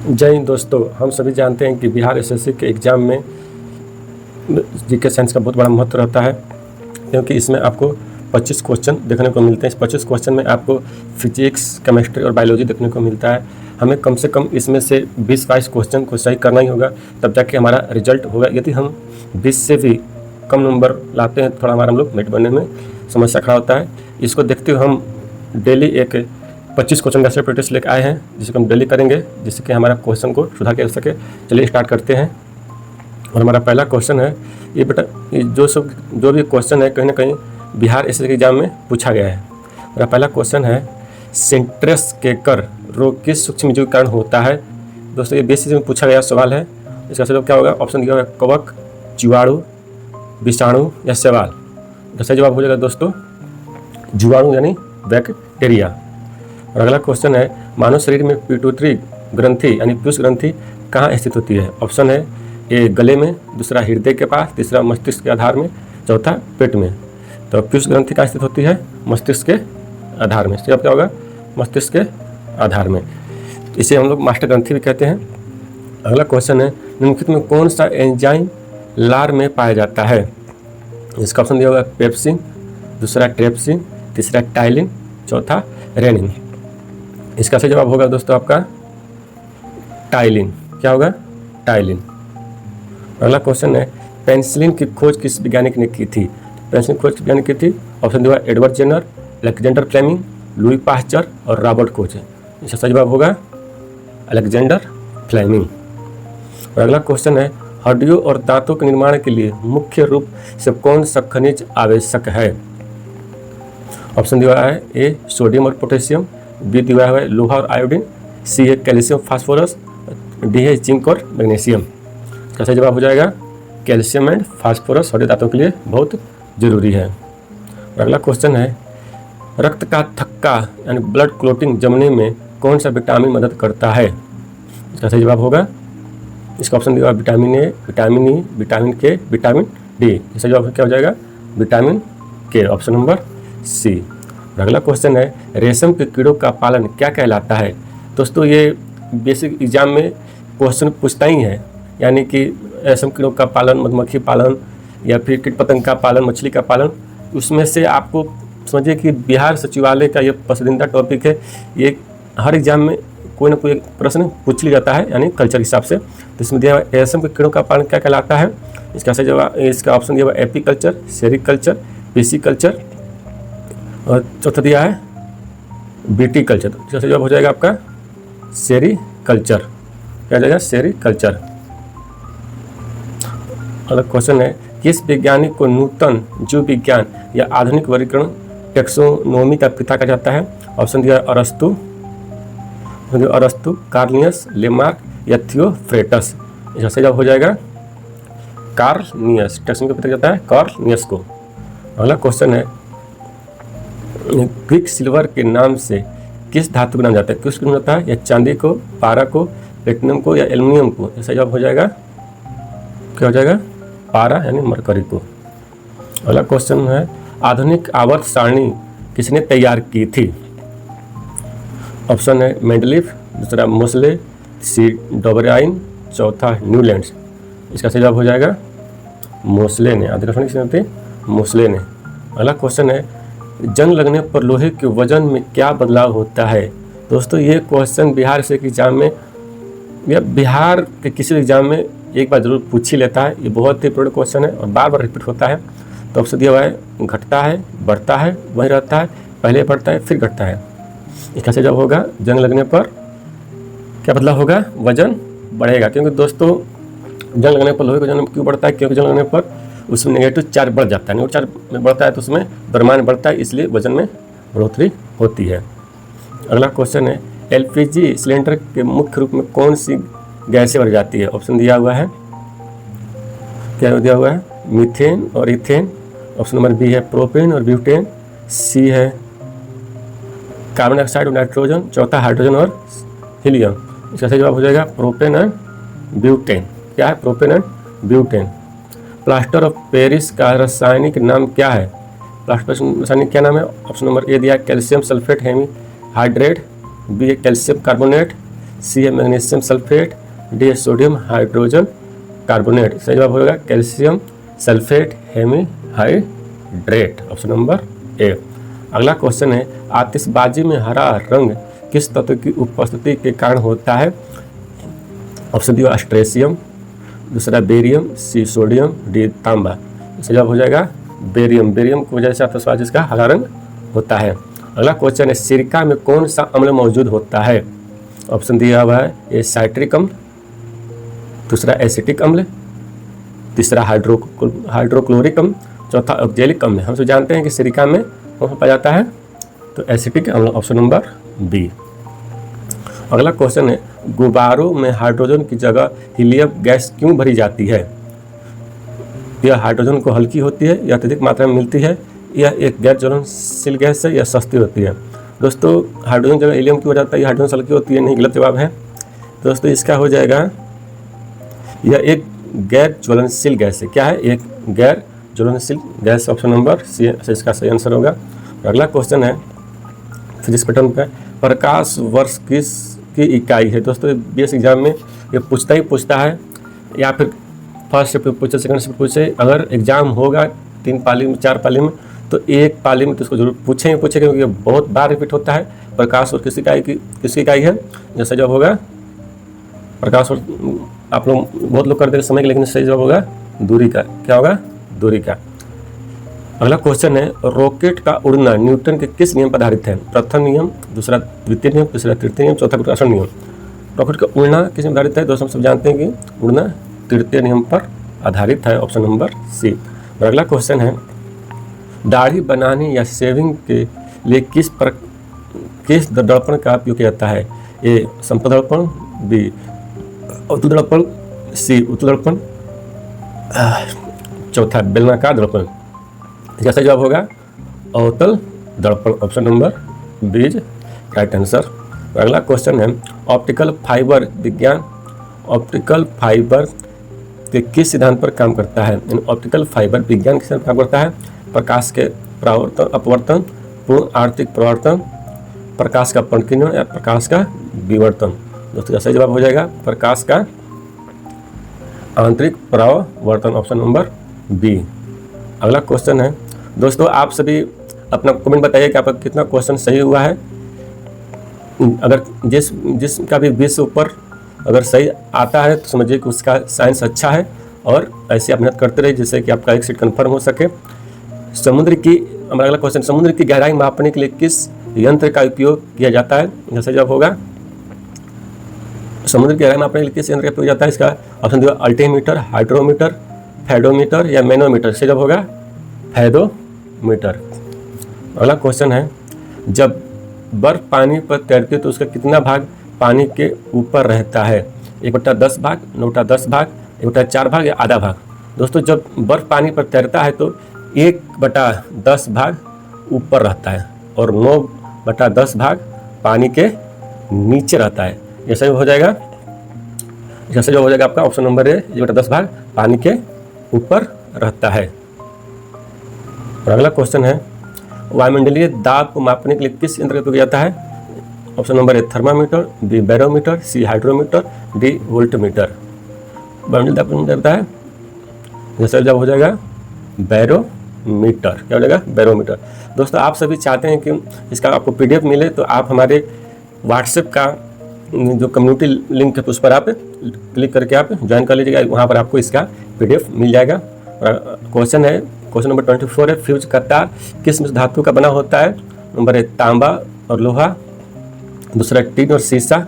जय हिंद दोस्तों, हम सभी जानते हैं कि बिहार एसएससी के एग्ज़ाम में जीके साइंस का बहुत बड़ा महत्व रहता है, क्योंकि इसमें आपको 25 क्वेश्चन देखने को मिलते हैं। इस 25 क्वेश्चन में आपको फिजिक्स, केमिस्ट्री और बायोलॉजी देखने को मिलता है। हमें कम से कम इसमें से 20-22 क्वेश्चन को सही करना ही होगा, तब जाके हमारा रिजल्ट होगा। यदि हम 20 से भी कम नंबर लाते हैं, थोड़ा हमारा हम लोग मेट बनने में समस्या खड़ा होता है। इसको देखते हुए हम डेली एक 25 क्वेश्चन का सेट प्रैक्टिस लेकर आए हैं, जिसको हम डेली करेंगे, जिससे कि हमारा क्वेश्चन को सुधार कर सके। चलिए स्टार्ट करते हैं। और हमारा पहला क्वेश्चन है, ये बेटा जो भी क्वेश्चन है कहीं ना कहीं बिहार एसएससी के एग्जाम में पूछा गया है। हमारा पहला क्वेश्चन है, सेंट्रेस के कर रोग किस सूक्ष्मजीव के कारण होता है। दोस्तों ये बेसिस में पूछा गया सवाल है। इसका जवाब क्या होगा? ऑप्शन दिया हुआ है कवक, जीवाणु, विषाणु या शैवाल। तो सही जवाब हो जाएगा दोस्तों जीवाणु यानी बैक्टीरिया। और अगला क्वेश्चन है, मानव शरीर में पिट्यूटरी ग्रंथि यानी पीयूष ग्रंथि कहाँ स्थित होती है। ऑप्शन है ए गले में, दूसरा हृदय के पास, तीसरा मस्तिष्क के आधार में, चौथा पेट में। तो पीयूष ग्रंथि कहाँ स्थित होती है? मस्तिष्क के आधार में। जवाब क्या होगा? मस्तिष्क के आधार में। इसे हम लोग मास्टर ग्रंथि भी कहते हैं। अगला क्वेश्चन है, निम्नलिखित में कौन सा एंजाइम लार में पाया जाता है। इसका ऑप्शन दिया होगा पेप्सिन, दूसरा ट्रेप्सिन, तीसरा टाइलिन, चौथा रेनिन। इसका सही जवाब होगा दोस्तों आपका टाइलिन। क्या होगा? टाइलिन। अगला क्वेश्चन है, पेनिसिलिन की खोज किस वैज्ञानिक ने की थी। पेनिसिलिन की खोज किस वैज्ञानिक की थी? ऑप्शन दिया Edward Jenner, Alexander Fleming, Louis Pasteur और रॉबर्ट कोच। इसका सही जवाब होगा अलेक्जेंडर फ्लेमिंग। और अगला क्वेश्चन है, हड्डियों और दांतों के निर्माण के लिए मुख्य रूप से कौन सा खनिज आवश्यक है। ऑप्शन दिया है ए सोडियम और पोटेशियम, बी दिया हुआ है लोहा और आयोडीन, सी है कैल्शियम फास्फोरस, डी है जिंक और मैग्नीशियम। इसका सही जवाब हो जाएगा कैल्शियम एंड फास्फोरस हड्डी दांतों के लिए बहुत जरूरी है। और अगला क्वेश्चन है, रक्त का थक्का यानी ब्लड क्लोटिंग जमने में कौन सा विटामिन मदद करता है। इसका सही जवाब होगा, इसका ऑप्शन दिया vitamin A, vitamin E, vitamin के, विटामिन डी। इसका जवाब क्या हो जाएगा? विटामिन के, ऑप्शन नंबर सी। और अगला क्वेश्चन है, रेशम के कीड़ों का पालन क्या कहलाता है। दोस्तों ये बेसिक एग्जाम में क्वेश्चन पूछता ही है, यानी कि रेशम कीड़ों का पालन, मधुमक्खी पालन या फिर कीट पतंग का पालन, मछली का पालन। उसमें से आपको समझिए कि बिहार सचिवालय का ये पसंदीदा टॉपिक है। ये हर एग्जाम में कोई ना कोई प्रश्न पूछ लिया जाता है, यानी कल्चर के हिसाब से। तो इसमें दिया हुआ रेशम के कीड़ों का पालन क्या कहलाता है। इसका सही जवाब, इसका ऑप्शन दिया हुआ एपीकल्चर, सेरिकल्चर, पीसीकल्चर और चौथा दिया है बीटीकल्चर। तो इसका सही जवाब हो जाएगा आपका सेरिकल्चर। क्या हो जाएगा? सेरिकल्चर। अगला क्वेश्चन है, किस वैज्ञानिक को नूतन जीव विज्ञान या आधुनिक वर्गीकरण टेक्सोनोमी का पिता कहा जाता है। ऑप्शन दिया अरस्तु, कार्लियस, लेमार्क या थियोफ्रेटस। इसका सही जवाब हो जाएगा कार्लियस। टेक्सोनोमी का पिता जाता है कार्लियस को। अगला क्वेश्चन है, क्विक सिल्वर के नाम से किस धातु का नाम जाता है। किस नाम जाता है? या चांदी को, पारा को, प्लेटिनम को या एल्युमिनियम को। इसका जवाब हो जाएगा, क्या हो जाएगा? पारा यानी मरकरी को। अगला क्वेश्चन है, आधुनिक आवर्त सारणी किसने तैयार की थी। ऑप्शन है मेंडलीफ, दूसरा मोसले, सी डोबराइन, चौथा न्यूलैंड्स। इसका सही जवाब हो जाएगा मोसले ने। आधुनिक सारणी किसने दी? मोसले ने। अगला क्वेश्चन है, जंग लगने पर लोहे के वजन में क्या बदलाव होता है। दोस्तों ये क्वेश्चन बिहार से एग्जाम में या बिहार के किसी एग्जाम में एक बार जरूर पूछ ही लेता है। ये बहुत ही इंपॉर्टेंट क्वेश्चन है और बार बार रिपीट होता है। तो ऑप्शन दिया हुआ है घटता है, बढ़ता है, वहीं रहता है, पहले बढ़ता है फिर घटता है। इसका सही जवाब होगा जंग लगने पर क्या बदलाव होगा? वजन बढ़ेगा। क्योंकि दोस्तों जंग लगने पर लोहे का वजन क्यों बढ़ता है? क्योंकि जंग लगने पर उसमें नेगेटिव चार्ज बढ़ जाता है। नेगेटिव चार्ज में बढ़ता है तो उसमें द्रव्यमान बढ़ता है, इसलिए वजन में बढ़ोतरी होती है। अगला क्वेश्चन है, एलपीजी सिलेंडर के मुख्य रूप में कौन सी गैसें भरी जाती है। ऑप्शन दिया हुआ है, क्या दिया हुआ है? मीथेन और इथेन। ऑप्शन नंबर बी है प्रोपेन और ब्यूटेन, सी है कार्बन डाइऑक्साइड और नाइट्रोजन, चौथा हाइड्रोजन और हीलियम। इसका सही जवाब हो जाएगा प्रोपेन एंड ब्यूटेन। क्या है? Propane and butane. Plaster of Paris का रासायनिक नाम क्या है। प्लास्टर रासायनिक क्या नाम है? ऑप्शन नंबर ए दिया calcium sulphate hemi hydrate, B है कैल्शियम कार्बोनेट, सी है मैग्नीशियम सल्फेट, डी है सोडियम हाइड्रोजन कार्बोनेट। सही जवाब होगा calcium sulphate hemihydrate, option number A. अगला क्वेश्चन है आतिशबाजी में हरा रंग किस तत्व की उपस्थिति के कारण होता है? ऑप्शन डी अस्ट्रेशियम, दूसरा बेरियम, सी सोडियम, डी तांबा। सही जवाब हो जाएगा बेरियम। बेरियम की वजह से आतिशबाजी का हरा रंग होता है। अगला क्वेश्चन है सिरका में कौन सा अम्ल मौजूद होता है? ऑप्शन दिया हुआ है ए साइट्रिक अम्ल, दूसरा एसिटिक अम्ल, तीसरा हाइड्रोक्लोरिक अम्ल, चौथा ऑक्जेलिक अम्ल। हम सब जानते हैं कि सिरका में कौन पाया जाता है? तो एसिटिक अम्ल, ऑप्शन नंबर बी। अगला क्वेश्चन है गुब्बारों में हाइड्रोजन की जगह हीलियम गैस क्यों भरी जाती है? यह हाइड्रोजन को हल्की होती है या अत्यधिक मात्रा में मिलती है, यह एक गैर ज्वलनशील गैस है या सस्ती होती है? दोस्तों हाइड्रोजन जगह हीलियम क्यों हो जाता है? हाइड्रोजन हल्की होती है, नहीं, गलत जवाब है दोस्तों। इसका हो जाएगा यह एक गैर ज्वलनशील गैस है। क्या है? एक गैर ज्वलनशील गैस, ऑप्शन नंबर सी इसका सही आंसर होगा। अगला क्वेश्चन है फिजिक्स पैटर्न पे प्रकाश वर्ष की इकाई है? दोस्तों बीएस एग्जाम में ये पूछता है या फिर फर्स्ट शिफ्ट पूछे, सेकंड शिफ्ट पूछे। अगर एग्जाम होगा 3 पाली में 4 पाली में तो एक पाली में तो उसको जरूर पूछे क्योंकि ये बहुत बार रिपीट होता है। प्रकाश वर्ष किसकी इकाई है? जैसा जवाब होगा प्रकाश वर्ष। आप लोग बहुत लोग कर देंगे समय के, लेकिन सही जवाब होगा दूरी का। क्या होगा? दूरी का। अगला क्वेश्चन है रॉकेट का उड़ना न्यूटन के किस नियम पर आधारित है? प्रथम नियम, दूसरा द्वितीय नियम, तीसरा तृतीय नियम, चौथा गुरुत्वाकर्षण नियम। रॉकेट का उड़ना किस नियम पर आधारित है? दोस्तों हम सब जानते हैं कि उड़ना तृतीय नियम पर आधारित है, ऑप्शन नंबर सी। और अगला क्वेश्चन है दाढ़ी बनाने या शेविंग के लिए किस दर्पण का उपयोग किया जाता है? ए समतल दर्पण, बी अवतल दर्पण, सी उत्तल दर्पण, चौथा बेलनाकार दर्पण। जैसा जवाब होगा अवतल दर्पण, option number B is right answer. अगला क्वेश्चन है ऑप्टिकल फाइबर विज्ञान ऑप्टिकल फाइबर के किस सिद्धांत पर काम करता है? ऑप्टिकल फाइबर विज्ञान किस सिद्धांत पर काम करता है? प्रकाश के अपवर्तन, पूर्ण आर्थिक प्रवर्तन, प्रकाश का परिकीर्णन या प्रकाश का विवर्तन। दोस्तों सही जवाब हो जाएगा प्रकाश का आंतरिक परावर्तन, ऑप्शन नंबर बी। अगला क्वेश्चन है दोस्तों आप सभी अपना कमेंट बताइए कि आपका कितना क्वेश्चन सही हुआ है। अगर जिसका भी 20 से ऊपर अगर सही आता है तो समझिए कि उसका साइंस अच्छा है और ऐसे आप मेहनत करते रहिए जिससे कि आपका एक सीट कन्फर्म हो सके। हमारा अगला क्वेश्चन समुद्र की गहराई मापने के लिए किस यंत्र का उपयोग किया जाता है? जैसा जवाब होगा समुद्र की गहराई मापने के लिए किस यंत्र का उपयोग जाता है? इसका ऑप्शन दिया अल्टीमीटर, हाइड्रोमीटर, फेडोमीटर या मैनोमीटर। सही जवाब होगा फेडोमीटर। अगला क्वेश्चन है जब बर्फ पानी पर तैरती है तो उसका कितना भाग पानी के ऊपर रहता है? 1/10 भाग, 9/10 भाग, 1/4 भाग या आधा भाग? दोस्तों जब बर्फ पानी पर तैरता है तो 1/10 भाग ऊपर रहता है और 9/10 भाग पानी के नीचे रहता है। जैसा हो जाएगा आपका ऑप्शन नंबर ए 1/10 भाग पानी के ऊपर रहता है। और अगला क्वेश्चन है वायुमंडलीय दाब को मापने के लिए किस यंत्र का उपयोग किया जाता है? Option number A thermometer, B barometer, C hydrometer, D voltmeter. वायुमंडलीय दाब कौन करता है? जैसा जवाब हो जाएगा बैरोमीटर। क्या हो जाएगा? बैरोमीटर। दोस्तों आप सभी चाहते हैं कि इसका आपको पीडीएफ मिले तो आप हमारे व्हाट्सएप का जो कम्युनिटी लिंक है उस पर आप क्लिक करके आप ज्वाइन कर लीजिएगा, वहाँ पर आपको इसका पीडीएफ मिल जाएगा। क्वेश्चन नंबर 24 है फ्यूज का तार किस मिश्र धातु का बना होता है? नंबर 1 तांबा और लोहा, दूसरा टीन और शीशा,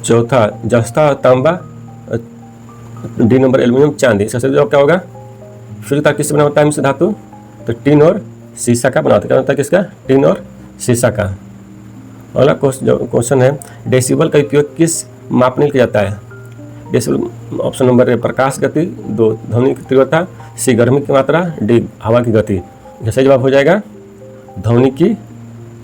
चौथा जस्ता और तांबा, डी नंबर एल्यूमिनियम चांदी। इसका सही जवाब क्या होगा? फ्यूज तार किससे बना होता है मिश्र धातु? तो टीन और शीशा का बना होता है। क्या होता है किसका? टीन और शीशा का। अगला क्वेश्चन है डेसिबल का उपयोग किस मापने किया जाता है? डेसिबल ऑप्शन नंबर ए प्रकाश गति, 2 ध्वनि की तीव्रता, सी गर्मी की मात्रा, डी हवा की गति। जैसे जवाब हो जाएगा ध्वनि की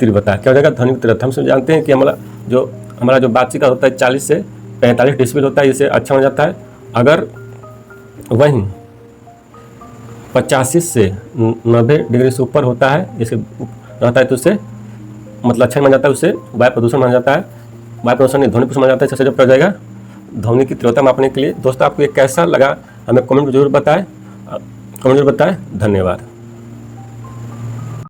तीव्रता। क्या हो जाएगा? ध्वनि की तीव्रता। हम सब जानते हैं कि हमारा जो बातचीत का होता है 40 से 45 डेसिबल होता है, इससे अच्छा हो जाता है। अगर वहीं 85 से 90 डिग्री से ऊपर होता है, जैसे रहता है तो उससे मतलब अच्छा माना जाता है, उससे वायु प्रदूषण माना जाता है। वायु प्रदूषण ध्वनि प्रदूषण माना जाता है, इससे जब पड़ जाएगा ध्वनि की तीव्रता मापने के लिए। दोस्तों आपको ये कैसा लगा हमें कमेंट में जरूर बताएं। धन्यवाद।